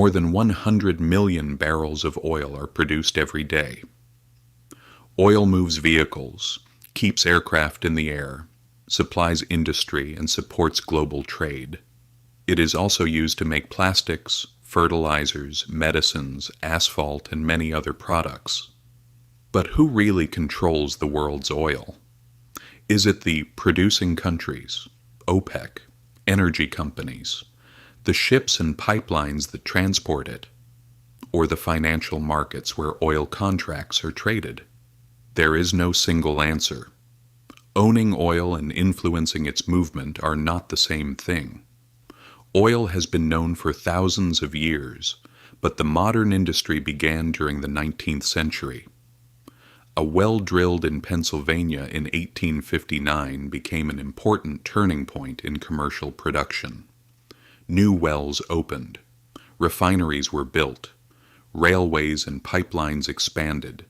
More than 100 million barrels of oil are produced every day. Oil moves vehicles, keeps aircraft in the air, supplies industry, and supports global trade. It is also used to make plastics, fertilizers, medicines, asphalt, and many other products. But who really controls the world's oil? Is it the producing countries, OPEC, energy companies, the ships and pipelines that transport it, or the financial markets where oil contracts are traded? There is no single answer. Owning oil and influencing its movement are not the same thing. Oil has been known for thousands of years, but the modern industry began during the 19th century. A well drilled in Pennsylvania in 1859 became an important turning point in commercial production. New wells opened, refineries were built, railways and pipelines expanded.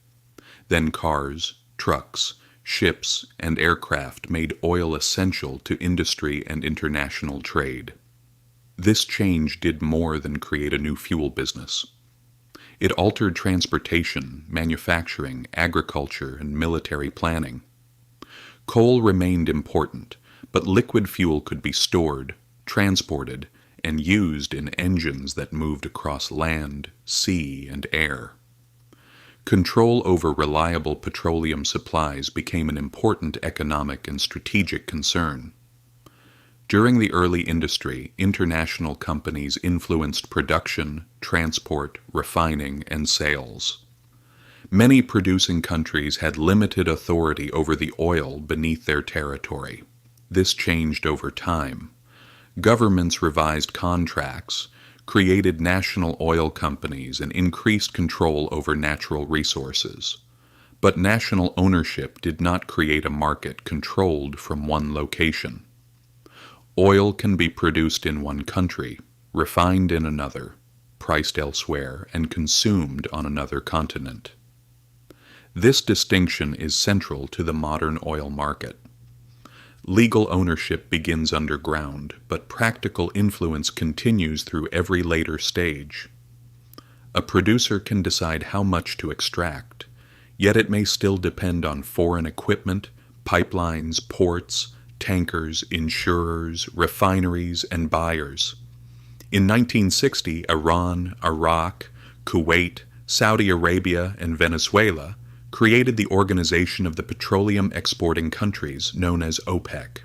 Then cars, trucks, ships, and aircraft made oil essential to industry and international trade. This change did more than create a new fuel business. It altered transportation, manufacturing, agriculture, and military planning. Coal remained important, but liquid fuel could be stored, transported, and used in engines that moved across land, sea, and air. Control over reliable petroleum supplies became an important economic and strategic concern. During the early industry, international companies influenced production, transport, refining, and sales. Many producing countries had limited authority over the oil beneath their territory. This changed over time. Governments revised contracts, created national oil companies, and increased control over natural resources. But national ownership did not create a market controlled from one location. Oil can be produced in one country, refined in another, priced elsewhere, and consumed on another continent. This distinction is central to the modern oil market. Legal ownership begins underground, but practical influence continues through every later stage. A producer can decide how much to extract, yet it may still depend on foreign equipment, pipelines, ports, tankers, insurers, refineries, and buyers. In 1960, Iran, Iraq, Kuwait, Saudi Arabia, and Venezuela created the Organization of the Petroleum Exporting Countries, known as OPEC.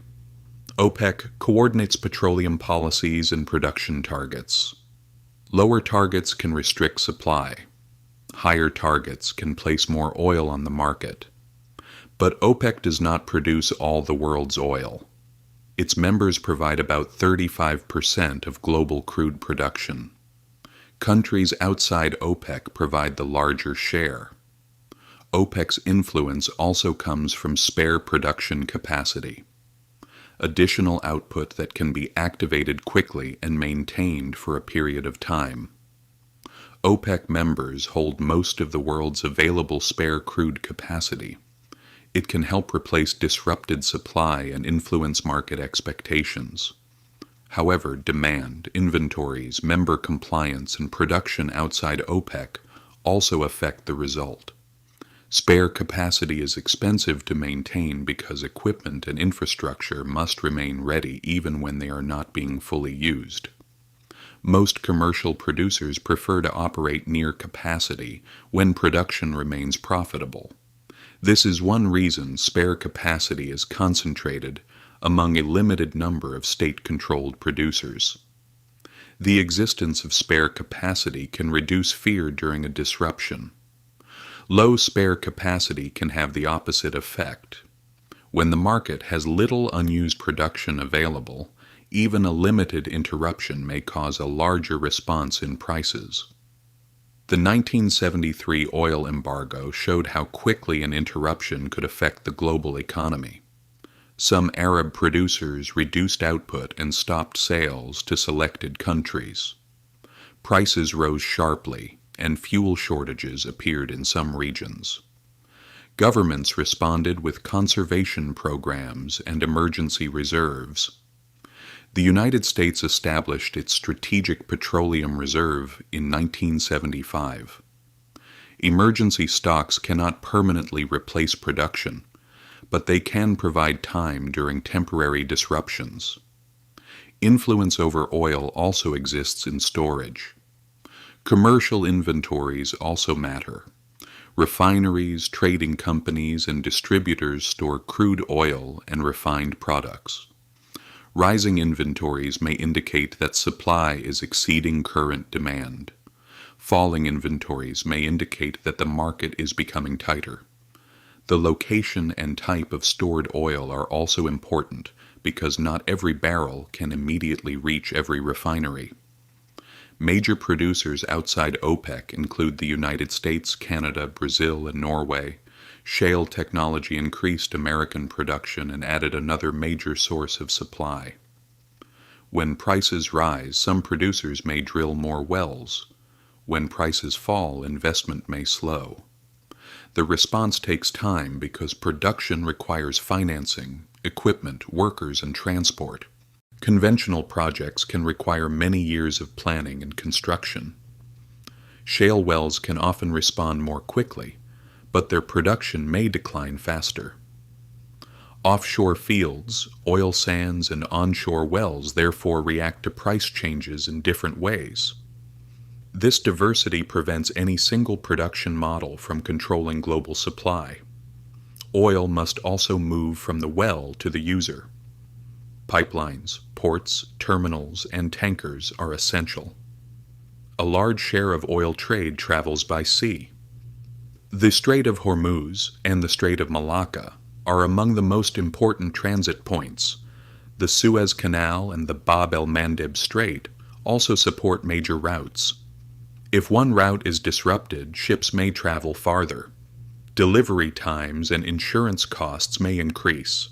OPEC coordinates petroleum policies and production targets. Lower targets can restrict supply. Higher targets can place more oil on the market. But OPEC does not produce all the world's oil. Its members provide about 35% of global crude production. Countries outside OPEC provide the larger share. OPEC's influence also comes from spare production capacity, additional output that can be activated quickly and maintained for a period of time. OPEC members hold most of the world's available spare crude capacity. It can help replace disrupted supply and influence market expectations. However, demand, inventories, member compliance, and production outside OPEC also affect the result. Spare capacity is expensive to maintain because equipment and infrastructure must remain ready even when they are not being fully used. Most commercial producers prefer to operate near capacity when production remains profitable. This is one reason spare capacity is concentrated among a limited number of state-controlled producers. The existence of spare capacity can reduce fear during a disruption. Low spare capacity can have the opposite effect. When the market has little unused production available, even a limited interruption may cause a larger response in prices. The 1973 oil embargo showed how quickly an interruption could affect the global economy. Some Arab producers reduced output and stopped sales to selected countries. Prices rose sharply, and fuel shortages appeared in some regions. Governments responded with conservation programs and emergency reserves. The United States established its Strategic Petroleum Reserve in 1975. Emergency stocks cannot permanently replace production, but they can provide time during temporary disruptions. Influence over oil also exists in storage. Commercial inventories also matter. Refineries, trading companies, and distributors store crude oil and refined products. Rising inventories may indicate that supply is exceeding current demand. Falling inventories may indicate that the market is becoming tighter. The location and type of stored oil are also important because not every barrel can immediately reach every refinery. Major producers outside OPEC include the United States, Canada, Brazil, and Norway. Shale technology increased American production and added another major source of supply. When prices rise, some producers may drill more wells. When prices fall, investment may slow. The response takes time because production requires financing, equipment, workers, and transport. Conventional projects can require many years of planning and construction. Shale wells can often respond more quickly, but their production may decline faster. Offshore fields, oil sands, and onshore wells therefore react to price changes in different ways. This diversity prevents any single production model from controlling global supply. Oil must also move from the well to the user. Pipelines, ports, terminals, and tankers are essential. A large share of oil trade travels by sea. The Strait of Hormuz and the Strait of Malacca are among the most important transit points. The Suez Canal and the Bab el-Mandeb Strait also support major routes. If one route is disrupted, ships may travel farther. Delivery times and insurance costs may increase.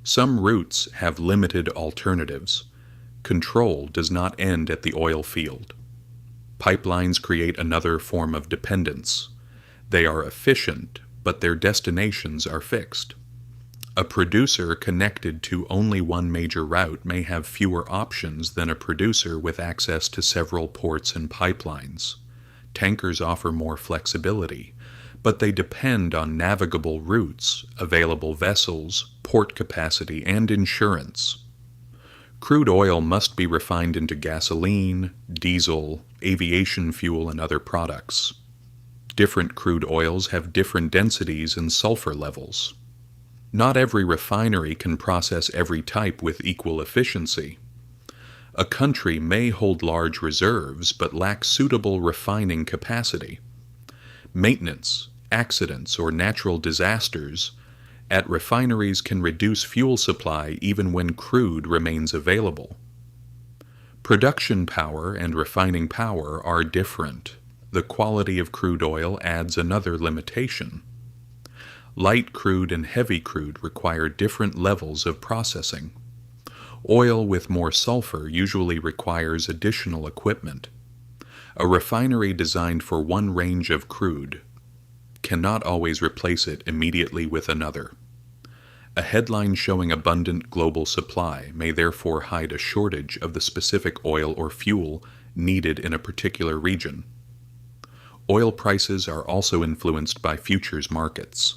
Some routes have limited alternatives. Control does not end at the oil field. Pipelines create another form of dependence. They are efficient, but their destinations are fixed. A producer connected to only one major route may have fewer options than a producer with access to several ports and pipelines. Tankers offer more flexibility, but they depend on navigable routes, available vessels, port capacity, and insurance. Crude oil must be refined into gasoline, diesel, aviation fuel, and other products. Different crude oils have different densities and sulfur levels. Not every refinery can process every type with equal efficiency. A country may hold large reserves but lack suitable refining capacity. Maintenance, accidents, or natural disasters at refineries can reduce fuel supply even when crude remains available. Production power and refining power are different. The quality of crude oil adds another limitation. Light crude and heavy crude require different levels of processing. Oil with more sulfur usually requires additional equipment. A refinery designed for one range of crude cannot always replace it immediately with another. A headline showing abundant global supply may therefore hide a shortage of the specific oil or fuel needed in a particular region. Oil prices are also influenced by futures markets.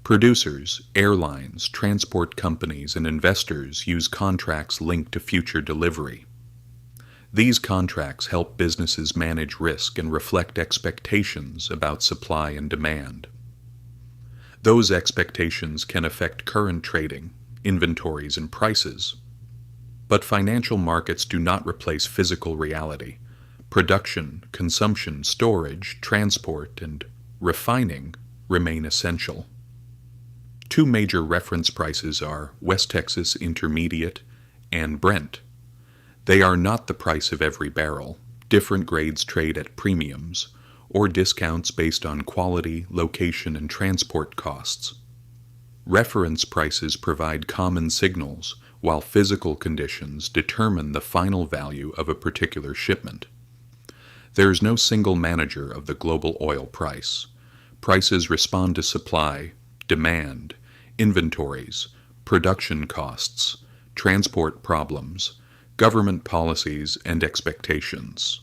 Producers, airlines, transport companies, and investors use contracts linked to future delivery. These contracts help businesses manage risk and reflect expectations about supply and demand. Those expectations can affect current trading, inventories, and prices. But financial markets do not replace physical reality. Production, consumption, storage, transport, and refining remain essential. Two major reference prices are West Texas Intermediate and Brent. They are not the price of every barrel. Different grades trade at premiums, or discounts based on quality, location, and transport costs. Reference prices provide common signals, while physical conditions determine the final value of a particular shipment. There is no single manager of the global oil price. Prices respond to supply, demand, inventories, production costs, transport problems, government policies and expectations.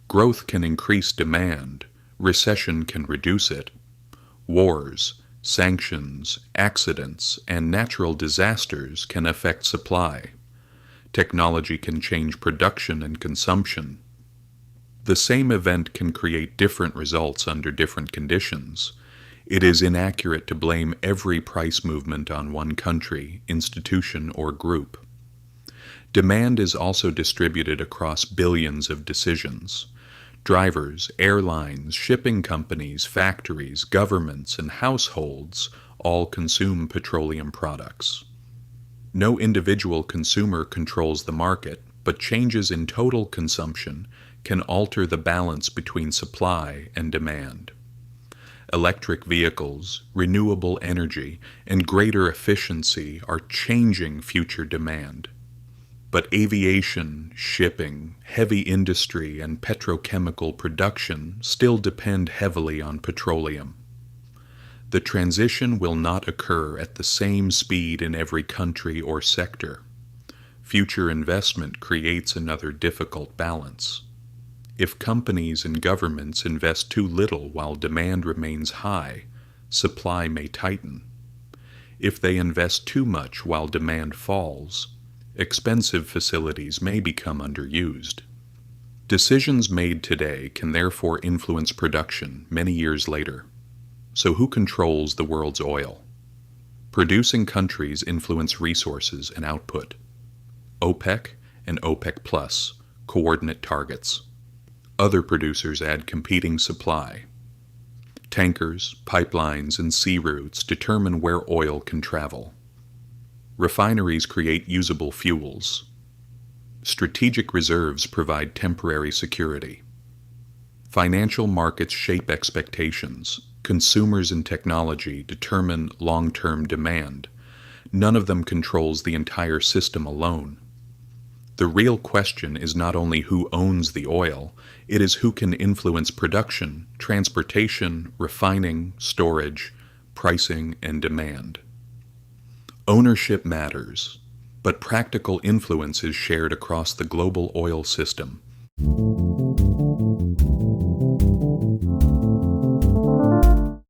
Growth can increase demand, recession can reduce it. Wars, sanctions, accidents, and natural disasters can affect supply. Technology can change production and consumption. The same event can create different results under different conditions. It is inaccurate to blame every price movement on one country, institution, or group. Demand is also distributed across billions of decisions. Drivers, airlines, shipping companies, factories, governments, and households all consume petroleum products. No individual consumer controls the market, but changes in total consumption can alter the balance between supply and demand. Electric vehicles, renewable energy, and greater efficiency are changing future demand. But aviation, shipping, heavy industry, and petrochemical production still depend heavily on petroleum. The transition will not occur at the same speed in every country or sector. Future investment creates another difficult balance. If companies and governments invest too little while demand remains high, supply may tighten. If they invest too much while demand falls, expensive facilities may become underused. Decisions made today can therefore influence production many years later. So who controls the world's oil? Producing countries influence resources and output. OPEC and OPEC Plus coordinate targets. Other producers add competing supply. Tankers, pipelines, and sea routes determine where oil can travel. Refineries create usable fuels. Strategic reserves provide temporary security. Financial markets shape expectations. Consumers and technology determine long-term demand. None of them controls the entire system alone. The real question is not only who owns the oil, it is who can influence production, transportation, refining, storage, pricing, and demand. Ownership matters, but practical influence is shared across the global oil system.